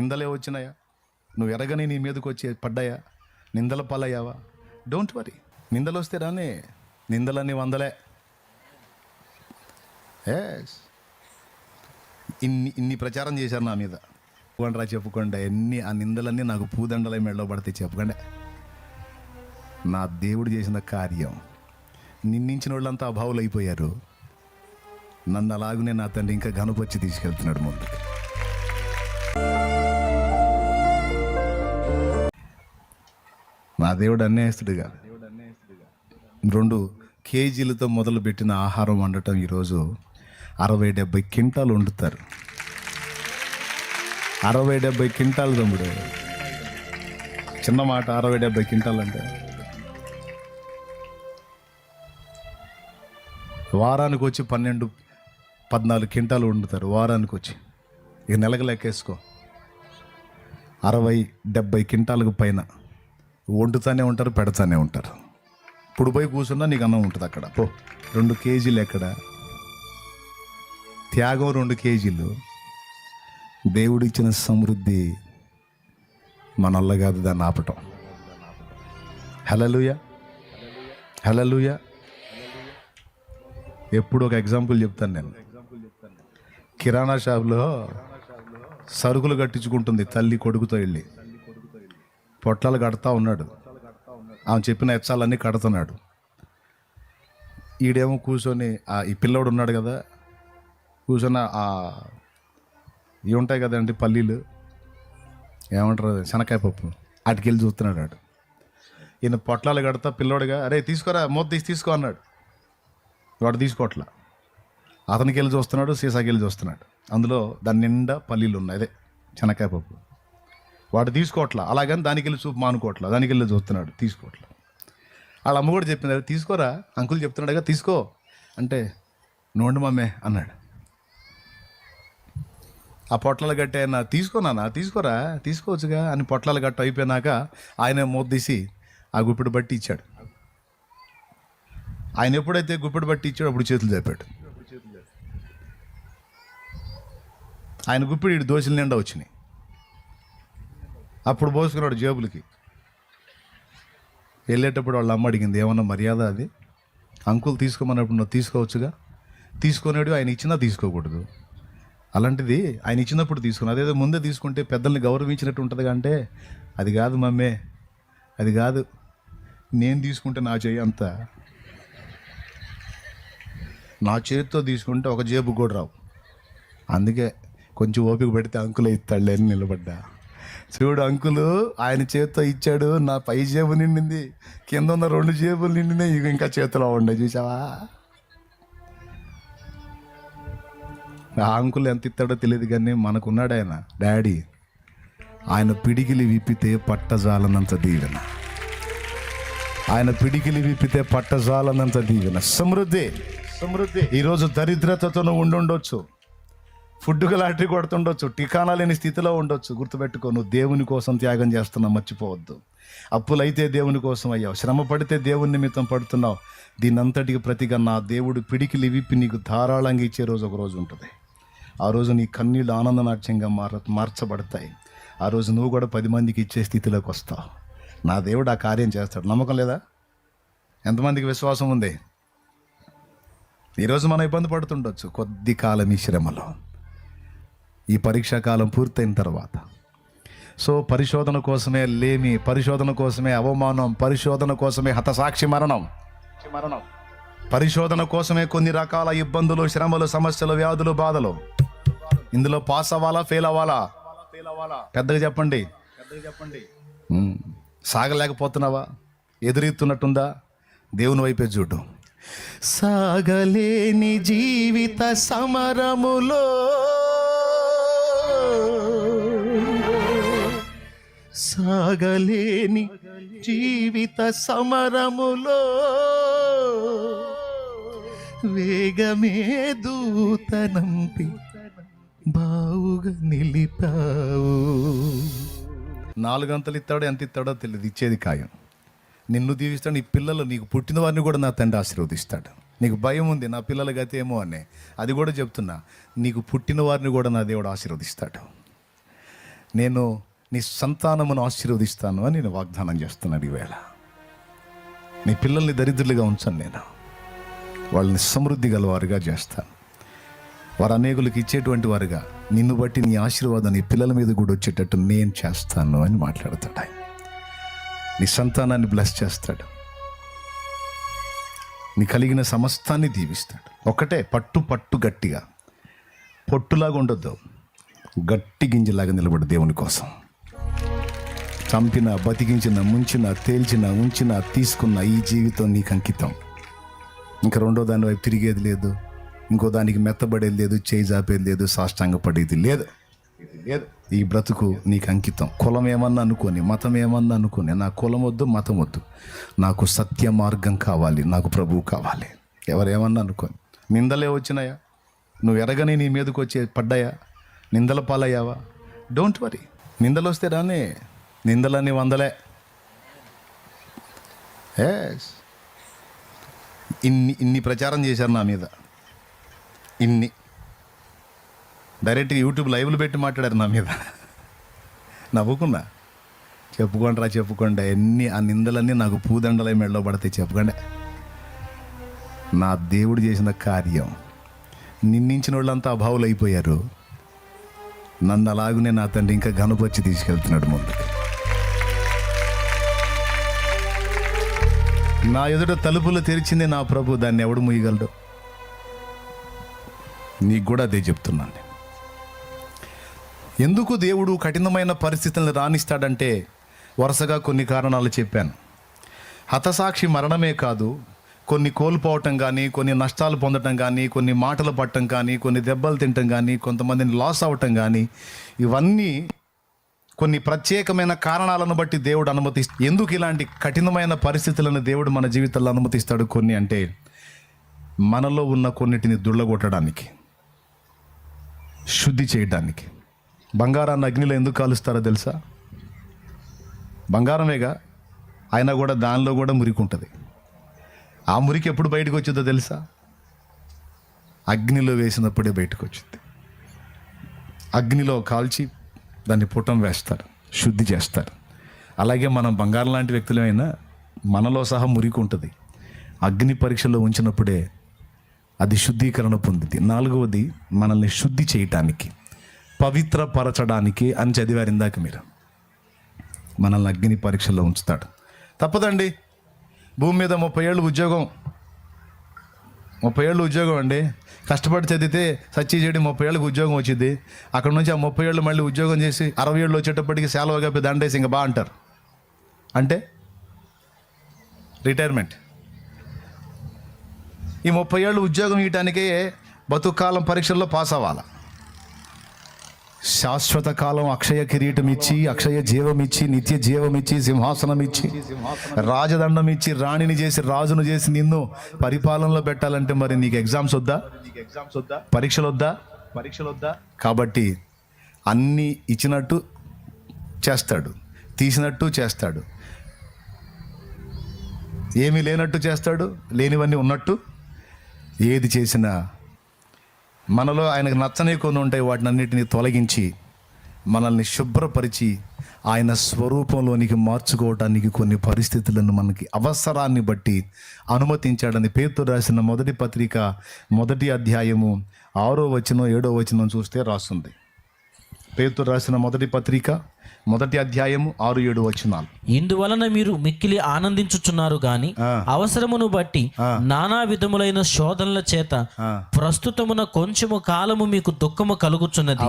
నిందలే వచ్చినాయా? నువ్వు ఎరగని నీ మీదకి వచ్చి పడ్డాయా? నిందల పాలయ్యావా? Don't worry. నిందలు వస్తే రానే, నిందలన్నీ వందలే. ఎస్, ఇన్ని ప్రచారం చేశారు నా మీద. చెప్పుకోండి ఎన్ని ఆ నిందలన్నీ నాకు పూదండలై మెడలో పడితే చెప్పకండి. నా దేవుడు చేసిన కార్యం, నిందించిన వాళ్ళంతా అభావులు అయిపోయారు. నన్ను అలాగనే నా తండ్రి ఇంకా గనుపొచ్చి తీసుకెళ్తున్నాడు ముందుకు. నా దేవుడు అన్యాయస్తుడిగా 2 కేజీలతో మొదలుపెట్టిన ఆహారం వండటం ఈరోజు 60-70 క్వింటాలు వండుతారు. 60-70 క్వింటాలు తమ్ముడు, చిన్న మాట. 60-70 క్వింటాలు అంటే వారానికి వచ్చి 12-14 క్వింటాలు వండుతారు. వారానికి వచ్చి ఇక నెలకు లెక్కేసుకో, 60-70 క్వింటాలకు పైన వండుతానే ఉంటారు, పెడతానే ఉంటారు. ఇప్పుడు పోయి కూర్చున్నా నీకు అన్నం ఉంటుంది అక్కడ. 2 కేజీలు ఎక్కడ? త్యాగం 2 కేజీలు. దేవుడిచ్చిన సమృద్ధి మనల్ల కాదు దాన్ని ఆపటం. హల్లెలూయా, హల్లెలూయా. ఎప్పుడు ఒక ఎగ్జాంపుల్ చెప్తాను నేను. కిరాణా షాప్లో సరుకులు కట్టించుకుంటుంది తల్లి కొడుకుతో వెళ్ళి. పొట్లాలు కడతా ఉన్నాడు, ఆమె చెప్పిన ఎచ్చాలన్నీ కడుతున్నాడు. ఈడేమో కూర్చొని ఈ పిల్లోడు ఉన్నాడు కదా, కూర్చొని ఇవి ఉంటాయి కదండి పల్లీలు, ఏమంటారు, శనక్కాయ పప్పు, అటుకెళ్ళి చూస్తున్నాడు వాడు. ఈయన పొట్లాలు కడతా పిల్లోడుగా, అరే తీసుకోరా, మూత తీసుకో అన్నాడు. వాడు తీసుకోవట్లా. అతనికి వెళ్ళి చూస్తున్నాడు, సీసాకి వెళ్ళి చూస్తున్నాడు. అందులో దాని నిండా పల్లీలు ఉన్నాయి, అదే శనక్కాయ పప్పు. వాడు తీసుకోవట్లా. అలాగని దానికి వెళ్ళి చూపు మానుకోవట్లా, దానికి వెళ్ళి చూస్తున్నాడు, తీసుకోవట్లా. వాళ్ళ అమ్మ కూడా చెప్పింది, తీసుకోరా, అంకుల్ చెప్తున్నాడుగా తీసుకో అంటే, నోండి మమ్మే అన్నాడు. ఆ పొట్లాలు గట్టి ఆయన, తీసుకోనా, తీసుకోరా, తీసుకోవచ్చుగా అని పొట్లాలు గట్టు అయిపోయినాక ఆయన మూత తీసి ఆ గుప్పిడి బట్టి ఇచ్చాడు. ఆయన ఎప్పుడైతే గుప్పిడి బట్టి ఇచ్చాడు అప్పుడు చేతులు చెప్పాడు. ఆయన గుప్పిడి దోశల నిండా వచ్చినాయి. అప్పుడు పోసుకున్నాడు జేబులకి. వెళ్ళేటప్పుడు వాళ్ళ అమ్మ అడిగింది, ఏమన్నా మర్యాద అది? అంకుల్ తీసుకోమన్నప్పుడు నువ్వు తీసుకోవచ్చుగా. తీసుకునేడు ఆయన ఇచ్చినా తీసుకోకూడదు. అలాంటిది ఆయన ఇచ్చినప్పుడు తీసుకుని, అదేదో ముందే తీసుకుంటే పెద్దల్ని గౌరవించినట్టు ఉంటుంది. అంటే అది కాదు మమ్మే, అది కాదు, నేను తీసుకుంటే నా చేయి అంత, నా చేతితో తీసుకుంటే ఒక జేబు కూడా రావు. అందుకే కొంచెం ఓపిక పెడితే అంకులే ఇస్తాడులే అని నిలబడ్డా. చూడు అంకులు ఆయన చేతితో ఇచ్చాడు, నా పై జేబు నిండింది, కింద ఉన్న 2 జేబులు నిండినాయి, ఇక ఇంకా చేతిలో ఉండే. చూసావా? ఆ అంకుల్ ఎంత ఇస్తాడో తెలియదు కానీ మనకున్నాడు ఆయన డాడీ. ఆయన పిడికిలి విప్పితే పట్టజాలనంత దీవెన, ఆయన పిడికిలి విప్పితే పట్టజాలనంత దీవెన. సమృద్ధి, సమృద్ధి. ఈరోజు దరిద్రతతో నువ్వు ఉండొచ్చు, ఫుడ్డుకు లాటరీ కొడుతుండొచ్చు, టికానా లేని స్థితిలో ఉండొచ్చు. గుర్తుపెట్టుకో, నువ్వు దేవుని కోసం త్యాగం చేస్తున్నావు, మర్చిపోవద్దు. అప్పులైతే దేవుని కోసం అయ్యావు, శ్రమ పడితే దేవుని నిమిత్తం పడుతున్నావు. దీనంతటికి ప్రతిగా నా దేవుడు పిడికిలి విప్పి నీకు ధారాళంగా ఇచ్చే రోజు ఒక రోజు ఉంటుంది. ఆ రోజు నీ కన్నీళ్ళు ఆనందనాట్యంగా మార్చబడతాయి. ఆ రోజు నువ్వు కూడా 10 మందికి ఇచ్చే స్థితిలోకి వస్తావు. నా దేవుడు ఆ కార్యం చేస్తాడు. నమ్మకం లేదా? ఎంతమందికి విశ్వాసం ఉంది? ఈరోజు మనం ఇబ్బంది పడుతుండొచ్చు కొద్ది కాలం ఈ శ్రమలో. ఈ పరీక్షా కాలం పూర్తయిన తర్వాత పరిశోధన కోసమే లేమి, పరిశోధన కోసమే అవమానం, పరిశోధన కోసమే హతసాక్షి మరణం, పరిశోధన కోసమే కొన్ని రకాల ఇబ్బందులు, శ్రమలు, సమస్యలు, వ్యాధులు, బాధలు. ఇందులో పాస్ అవ్వాలా, ఫెయిల్ అవ్వాలా? పెద్దగా చెప్పండి. సాగలేకపోతున్నావా? ఎదురెత్తున్నట్టుందా? దేవుని వైపే చూడు. సాగలేని జీవిత సమరములో సాగలేని జీవిత సమరములో వేగమే దూతనంపి బావుగా నిలిపావు. 4 గంటలు ఇస్తాడో ఎంత ఇస్తాడో తెలియదు, ఇచ్చేది ఖాయం. నిన్ను దీవిస్తాడు, నీ పిల్లలు, నీకు పుట్టిన వారిని కూడా నా తండ్రి ఆశీర్వదిస్తాడు. నీకు భయం ఉంది నా పిల్లల గతి ఏమో అని, అది కూడా చెప్తున్నా, నీకు పుట్టిన వారిని కూడా నా దేవుడు ఆశీర్వదిస్తాడు. నేను నీ సంతానమును ఆశీర్వదిస్తాను అని నేను వాగ్దానం చేస్తున్నాను. ఈవేళ నీ పిల్లల్ని దరిద్రులుగా ఉంచాను, నేను వాళ్ళని సమృద్ధి గలవారుగా చేస్తాను. వారు అనేకులకు ఇచ్చేటువంటి వారుగా, నిన్ను బట్టి నీ ఆశీర్వాదం నీ పిల్లల మీద కూడా వచ్చేటట్టు నేను చేస్తాను అని మాట్లాడతాడు ఆయన. నీ సంతానాన్ని బ్లెస్ చేస్తాడు, నీ కలిగిన సమస్తాన్ని దీవిస్తాడు. ఒకటే పట్టు గట్టిగా, పొట్టులాగా ఉండొద్దు, గట్టి గింజలాగా నిలబడు దేవుని కోసం. చంపిన, బతికించిన, ముంచిన, తేల్చిన, ఉంచిన, తీసుకున్న ఈ జీవితం నీకు అంకితం. ఇంకా రెండో దాని వైపు తిరిగేది లేదు, ఇంకో దానికి మెత్తబడేది లేదు, చేయి జాపేది లేదు, సాష్టాంగపడేది లేదు. ఈ బ్రతుకు నీకు అంకితం. కులం ఏమన్నా అనుకోని, మతం ఏమన్నా అనుకోని, నా కులం వద్దు, మతం వద్దు, నాకు సత్య మార్గం కావాలి, నాకు ప్రభువు కావాలి. ఎవరేమన్నా అనుకోని. నిందలే వచ్చినాయా, నువ్వు ఎరగని నీ మీదకి వచ్చే పడ్డాయా, నిందల పాలయ్యావా, డోంట్ వరీ. నిందలు వస్తే రానే, నిందలన్నీ వందలే. ఇన్ని ప్రచారం చేశారు నా మీద, ఇన్ని డైరెక్ట్గా యూట్యూబ్ లైవ్లు పెట్టి మాట్లాడారు నా మీద. నవ్వుకున్నా. చెప్పుకోండి ఆ నిందలన్నీ నాకు పూదండలై మెడలో పడతాయి. చెప్పుకోండి. నా దేవుడు చేసిన కార్యం, నిందించిన వాళ్ళంతా అభావులు అయిపోయారు, నన్ను అలాగునే నా తండ్రి ఇంకా గనుపొచ్చి తీసుకెళ్తున్నాడు ముందుకు. నా ఎదుట తలుపులు తెరిచింది నా ప్రభు, దాన్ని ఎవడు మూయగలడు? నీకు కూడా అదే చెప్తున్నాను. ఎందుకు దేవుడు కఠినమైన పరిస్థితులను రాణిస్తాడంటే వరుసగా కొన్ని కారణాలు చెప్పాను. హతసాక్షి మరణమే కాదు, కొన్ని కోల్పోవటం కానీ, కొన్ని నష్టాలు పొందటం కానీ, కొన్ని మాటలు పట్టడం కానీ, కొన్ని దెబ్బలు తినటం కానీ, కొంతమందిని లాస్ అవ్వటం కానీ, ఇవన్నీ కొన్ని ప్రత్యేకమైన కారణాలను బట్టి దేవుడు అనుమతిస్తాడు. ఎందుకు ఇలాంటి కఠినమైన పరిస్థితులను దేవుడు మన జీవితంలో అనుమతిస్తాడు కొన్ని అంటే, మనలో ఉన్న కొన్నిటిని దుళ్ళగొట్టడానికి, శుద్ధి చేయడానికి. బంగారాన్ని అగ్నిలో ఎందుకు కాలుస్తారో తెలుసా? బంగారమేగా, అయినా కూడా దానిలో కూడా మురికి ఉంటుంది. ఆ మురికి ఎప్పుడు బయటకు వచ్చిందో తెలుసా? అగ్నిలో వేసినప్పుడే బయటకు వచ్చింది. అగ్నిలో కాల్చి దాన్ని పుటం వేస్తారు, శుద్ధి చేస్తారు. అలాగే మనం బంగారం లాంటి వ్యక్తులమైనా మనలో సహా మురికి ఉంటుంది. అగ్ని పరీక్షలో ఉంచినప్పుడే అది శుద్ధీకరణ పొందింది. 4వది, మనల్ని శుద్ధి చేయటానికి, పవిత్రపరచడానికి అని చదివారు ఇందాక మీరు. మనల్ని అగ్ని పరీక్షలో ఉంచుతాడు. తప్పదండి, భూమి మీద 30 ఏళ్ళు ఉద్యోగం, 30 ఏళ్ళు ఉద్యోగం అండి, కష్టపడి చదివితే సచ్చి చెడి 30 ఏళ్ళకి ఉద్యోగం వచ్చింది. అక్కడ నుంచి ఆ 30 ఏళ్ళు మళ్ళీ ఉద్యోగం చేసి 60 ఏళ్ళు వచ్చేటప్పటికి సెలవుగా దండేసి ఇంకా బా అంటారు. అంటే రిటైర్మెంట్. ఈ 30 ఏళ్ళు ఉద్యోగం ఇవ్వటానికే బతుకాలం పరీక్షల్లో పాస్ అవ్వాలి. శాశ్వత కాలం అక్షయ కిరీటం ఇచ్చి, అక్షయ జీవం ఇచ్చి, నిత్య జీవం ఇచ్చి, సింహాసనం ఇచ్చి, రాజదండం ఇచ్చి, రాణిని చేసి, రాజును చేసి నిన్ను పరిపాలనలో పెట్టాలంటే మరి నీకు ఎగ్జామ్స్ వద్దా? పరీక్షలు వద్దా? కాబట్టి అన్నీ ఇచ్చినట్టు చేస్తాడు, తీసినట్టు చేస్తాడు, ఏమీ లేనట్టు చేస్తాడు, లేనివన్నీ ఉన్నట్టు. ఏది చేసినా మనలో ఆయనకు నచ్చని కొన్ని ఉంటాయి, వాటిని అన్నిటినీ తొలగించి మనల్ని శుభ్రపరిచి ఆయన స్వరూపంలోనికి మార్చుకోవటానికి కొన్ని పరిస్థితులను మనకి అవసరాన్ని బట్టి అనుమతించాడని పేతురు రాసిన మొదటి పత్రిక 1వ అధ్యాయము 6వ వచనం 7వ వచనం చూస్తే రాస్తుంది. పేతురు రాసిన మొదటి పత్రిక 1వ అధ్యాయము 6-7 వచనాలు. ఇందువలన మీరు మిక్కిలి ఆనందించుచున్నారు గాని అవసరమును బట్టి నానా విధములైన శోధనల చేత ప్రస్తుతమున కొంచెము కాలము మీకు దుఃఖము కలుగుచున్నది.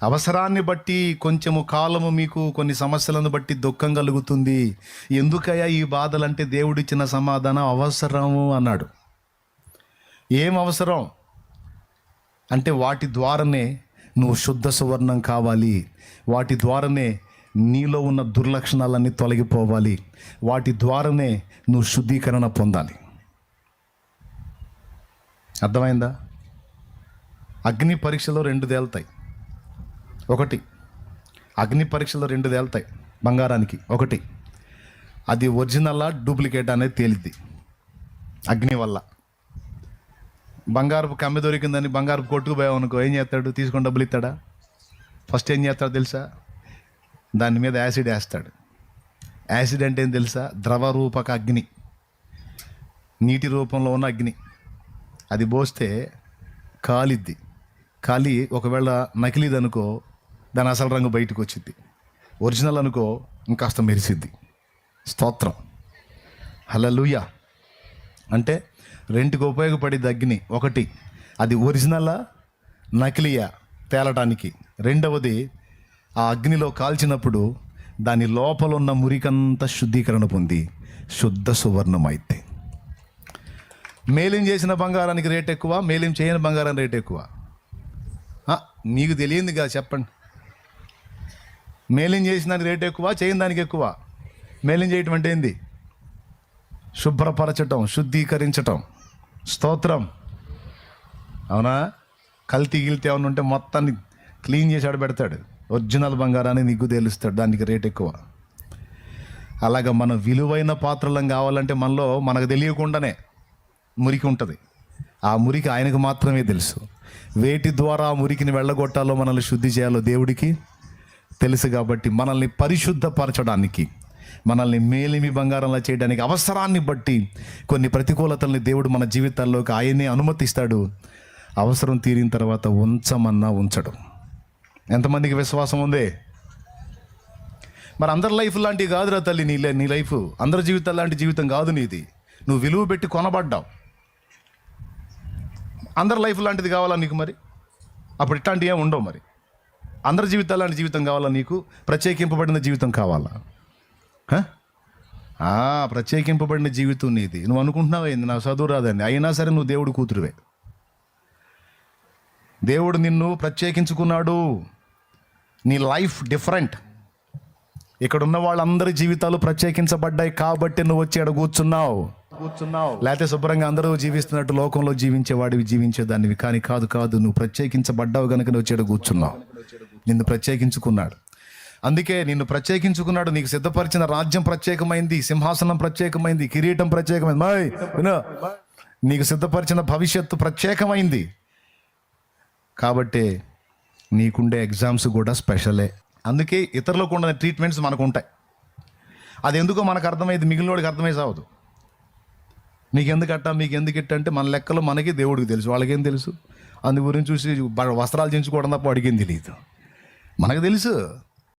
అవసరాన్ని బట్టి కొంచెము కాలము మీకు కొన్ని సమస్యలను బట్టి దుఃఖం కలుగుతుంది. ఎందుకయ్యా ఈ బాధలంటే దేవుడిచ్చిన సమాధానం అవసరము అన్నాడు. ఏం అవసరం అంటే వాటి ద్వారానే నువ్వు శుద్ధ సువర్ణం కావాలి, వాటి ద్వారానే నీలో ఉన్న దుర్లక్షణాలన్నీ తొలగిపోవాలి, వాటి ద్వారానే నువ్వు శుద్ధీకరణ పొందాలి. అర్థమైందా? అగ్ని పరీక్షలో 2 తేలుతాయి. ఒకటి, అగ్ని పరీక్షలో 2 తేలుతాయి బంగారానికి. ఒకటి, అది ఒరిజినల్లా డూప్లికేట్ అనేది తేలిద్ది అగ్ని వల్ల. బంగారపు కమ్మి దొరికిందని బంగారపు కొట్టుకుపోయావు అనుకో, ఏం చేస్తాడు? తీసుకొని డబ్బులు ఇస్తాడా? ఫస్ట్ ఏం చేస్తాడో తెలుసా? దాని మీద యాసిడ్ వేస్తాడు. యాసిడ్ అంటే ఏం తెలుసా? ద్రవ రూపక అగ్ని, నీటి రూపంలో ఉన్న అగ్ని. అది పోస్తే కాలిద్ది. కాలి ఒకవేళ నకిలీది అనుకో దాని అసలు రంగు బయటకు వచ్చింది. ఒరిజినల్ అనుకో ఇంకాస్త మెరిసిద్ది. స్తోత్రం, హల్లెలూయా. అంటే రెండుకి ఉపయోగపడేది అగ్ని. ఒకటి, అది ఒరిజినలా నకిలీయా తేలటానికి. రెండవది, ఆ అగ్నిలో కాల్చినప్పుడు దాని లోపల ఉన్న మురికంతా శుద్ధీకరణ పొంది శుద్ధ సువర్ణమైతే. మేలిం చేసిన బంగారానికి రేట్ ఎక్కువ, మేలిం చేయని బంగారం రేట్ ఎక్కువ. మీకు తెలియందిగా చెప్పండి. మేలిం చేసిన దానికి రేట్ ఎక్కువ, చేయని దానికి ఎక్కువ. మేలిం చేయటం అంటే ఏంది? శుభ్రపరచటం, శుద్ధీకరించటం. స్తోత్రం, అవునా? కల్తీ గిల్తీ ఏమైనా ఉంటే మొత్తాన్ని క్లీన్ చేసి ఆడబెడతాడు. ఒరిజినల్ బంగారాన్ని నీకు తెలుస్తాడు, దానికి రేట్ ఎక్కువ. అలాగా మనం విలువైన పాత్రలం కావాలంటే మనలో మనకు తెలియకుండానే మురికి ఉంటుంది. ఆ మురికి ఆయనకు మాత్రమే తెలుసు. వేటి ద్వారా ఆ మురికిని వెళ్ళగొట్టాలో, మనల్ని శుద్ధి చేయాలో దేవుడికి తెలుసు. కాబట్టి మనల్ని పరిశుద్ధపరచడానికి, మనల్ని మేలిమి బంగారంలా చేయడానికి అవసరాన్ని బట్టి కొన్ని ప్రతికూలతల్ని దేవుడు మన జీవితాల్లోకి ఆయనే అనుమతిస్తాడు. అవసరం తీరిన తర్వాత ఉంచమన్నా ఉంచడు. ఎంతమందికి విశ్వాసం ఉంది? మరి అందరి లైఫ్ లాంటివి కాదురా తల్లి. నీ లైఫ్ అందరి జీవితాలు లాంటి జీవితం కాదు నీది. నువ్వు విలువ పెట్టి కొనబడ్డావు. అందరి లైఫ్ లాంటిది కావాలా నీకు? మరి అప్పుడు ఇట్లాంటివి ఏమి ఉండవు. మరి అందరి జీవితాలు లాంటి జీవితం కావాలా నీకు? ప్రత్యేకింపబడిన జీవితం కావాలా? ప్రత్యేకింపబడిన జీవితం నీది. నువ్వు అనుకుంటున్నావు ఏంది, నాకు చదువు రాదని. అయినా సరే నువ్వు దేవుడు కూతురువే. దేవుడు నిన్ను ప్రత్యేకించుకున్నాడు. నీ లైఫ్ డిఫరెంట్. ఇక్కడ ఉన్న వాళ్ళందరి జీవితాలు ప్రత్యేకించబడ్డాయి కాబట్టి నువ్వు వచ్చి ఆడ కూర్చున్నావు. లేకపోతే శుభ్రంగా అందరూ జీవిస్తున్నట్టు లోకంలో జీవించేవాడివి, జీవించేదానివి. కానీ కాదు, నువ్వు ప్రత్యేకించబడ్డావు కనుక నువ్వు వచ్చి ఆడ కూర్చున్నావు. నిన్ను ప్రత్యేకించుకున్నాడు. అందుకే నిన్ను ప్రత్యేకించుకున్నాడు. నీకు సిద్ధపరిచిన రాజ్యం ప్రత్యేకమైంది, సింహాసనం ప్రత్యేకమైంది, కిరీటం ప్రత్యేకమైంది. నీకు సిద్ధపరిచిన భవిష్యత్తు ప్రత్యేకమైంది. కాబట్టి నీకుండే ఎగ్జామ్స్ కూడా స్పెషలే. అందుకే ఇతరులకు ఉన్న ట్రీట్మెంట్స్ మనకు ఉంటాయి. అది ఎందుకో మనకు అర్థమైంది, మిగిలినోడికి అర్థమై సావదు. మీకు ఎందుకు ఇట్ట అంటే మన లెక్కలో మనకి దేవుడికి తెలుసు, వాళ్ళకేం తెలుసు? అందు గురించి చూసి వస్త్రాలు చేయించుకోవడం తప్ప వాడికేం తెలియదు. మనకు తెలుసు.